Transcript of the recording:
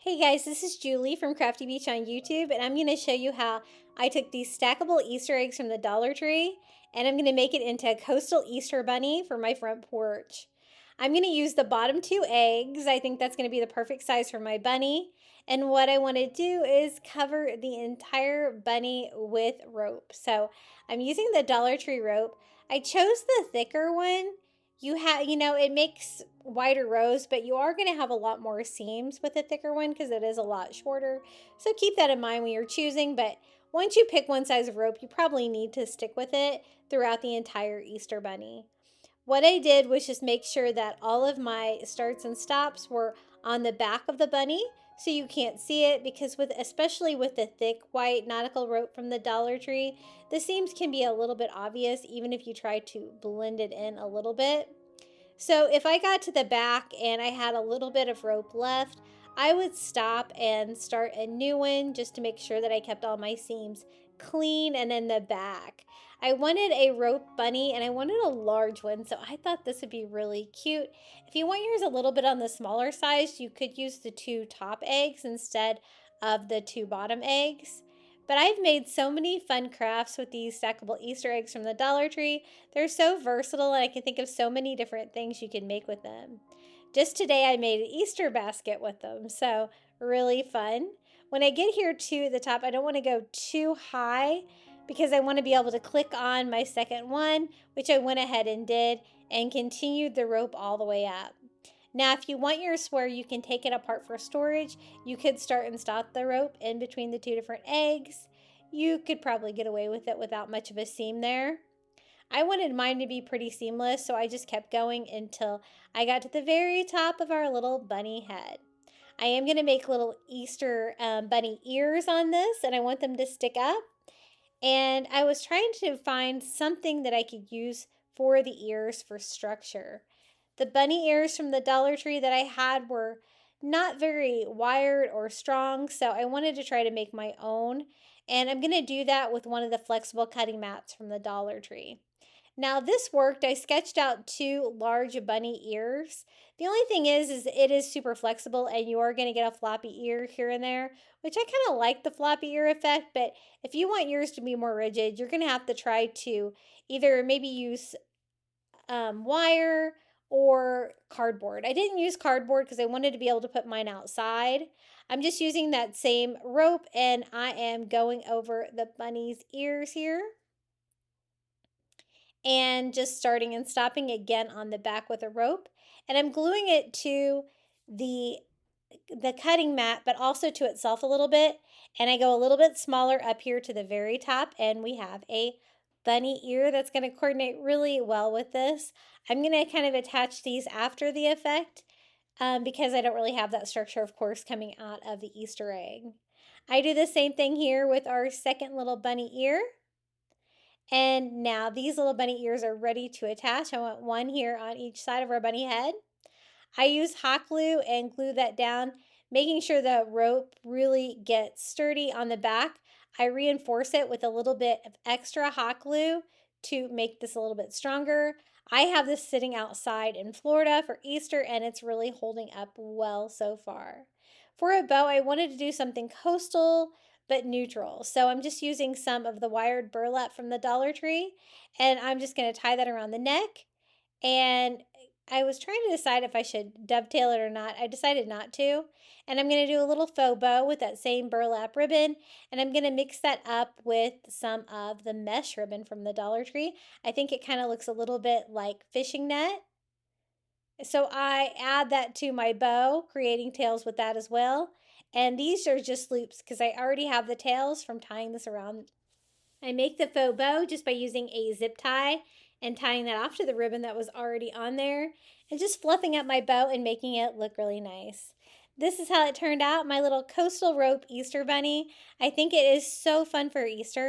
Hey guys, this is Julie from Crafty Beach on YouTube, and I'm going to show you how I took these stackable Easter eggs from the Dollar Tree, and I'm going to make it into a coastal Easter bunny for my front porch. I'm going to use the bottom two eggs. I think that's going to be the perfect size for my bunny. And what I want to do is cover the entire bunny with rope. So I'm using the Dollar Tree rope. I chose the thicker one. It makes wider rows, but you are going to have a lot more seams with a thicker one because it is a lot shorter. So keep that in mind when you're choosing. But once you pick one size of rope, you probably need to stick with it throughout the entire Easter bunny. What I did was just make sure that all of my starts and stops were on the back of the bunny so you can't see it, because especially with the thick white nautical rope from the Dollar Tree, the seams can be a little bit obvious even if you try to blend it in a little bit. So if I got to the back and I had a little bit of rope left, I would stop and start a new one just to make sure that I kept all my seams clean and in the back. I wanted a rope bunny and I wanted a large one, so I thought this would be really cute. If you want yours a little bit on the smaller size, you could use the two top eggs instead of the two bottom eggs. But I've made so many fun crafts with these stackable Easter eggs from the Dollar Tree. They're so versatile, and I can think of so many different things you can make with them. Just today I made an Easter basket with them, so really fun. When I get here to the top, I don't want to go too high because I want to be able to click on my second one, which I went ahead and did, and continued the rope all the way up. Now, if you want yours where you can take it apart for storage, you could start and stop the rope in between the two different eggs. You could probably get away with it without much of a seam there. I wanted mine to be pretty seamless, so I just kept going until I got to the very top of our little bunny head. I am going to make little Easter bunny ears on this, and I want them to stick up. And I was trying to find something that I could use for the ears for structure. The bunny ears from the Dollar Tree that I had were not very wired or strong, so I wanted to try to make my own. And I'm going to do that with one of the flexible cutting mats from the Dollar Tree. Now this worked. I sketched out two large bunny ears. The only thing is it is super flexible and you are going to get a floppy ear here and there, which I kind of like the floppy ear effect, but if you want yours to be more rigid, you're going to have to try to either maybe use wire or cardboard. I didn't use cardboard because I wanted to be able to put mine outside. I'm just using that same rope and I am going over the bunny's ears here and just starting and stopping again on the back with a rope. And I'm gluing it to the cutting mat, but also to itself a little bit. And I go a little bit smaller up here to the very top, and we have a bunny ear that's going to coordinate really well with this. I'm going to kind of attach these after the effect because I don't really have that structure, of course, coming out of the Easter egg. I do the same thing here with our second little bunny ear. And now these little bunny ears are ready to attach. I want one here on each side of our bunny head. I use hot glue and glue that down, making sure the rope really gets sturdy on the back. I reinforce it with a little bit of extra hot glue to make this a little bit stronger. I have this sitting outside in Florida for Easter and it's really holding up well so far. For a bow, I wanted to do something coastal but neutral. So I'm just using some of the wired burlap from the Dollar Tree and I'm just going to tie that around the neck. And I was trying to decide if I should dovetail it or not. I decided not to. And I'm going to do a little faux bow with that same burlap ribbon. And I'm going to mix that up with some of the mesh ribbon from the Dollar Tree. I think it kind of looks a little bit like fishing net. So I add that to my bow, creating tails with that as well. And these are just loops because I already have the tails from tying this around. I make the faux bow just by using a zip tie and tying that off to the ribbon that was already on there and just fluffing up my bow and making it look really nice. This is how it turned out, my little coastal rope Easter bunny. I think it is so fun for Easter.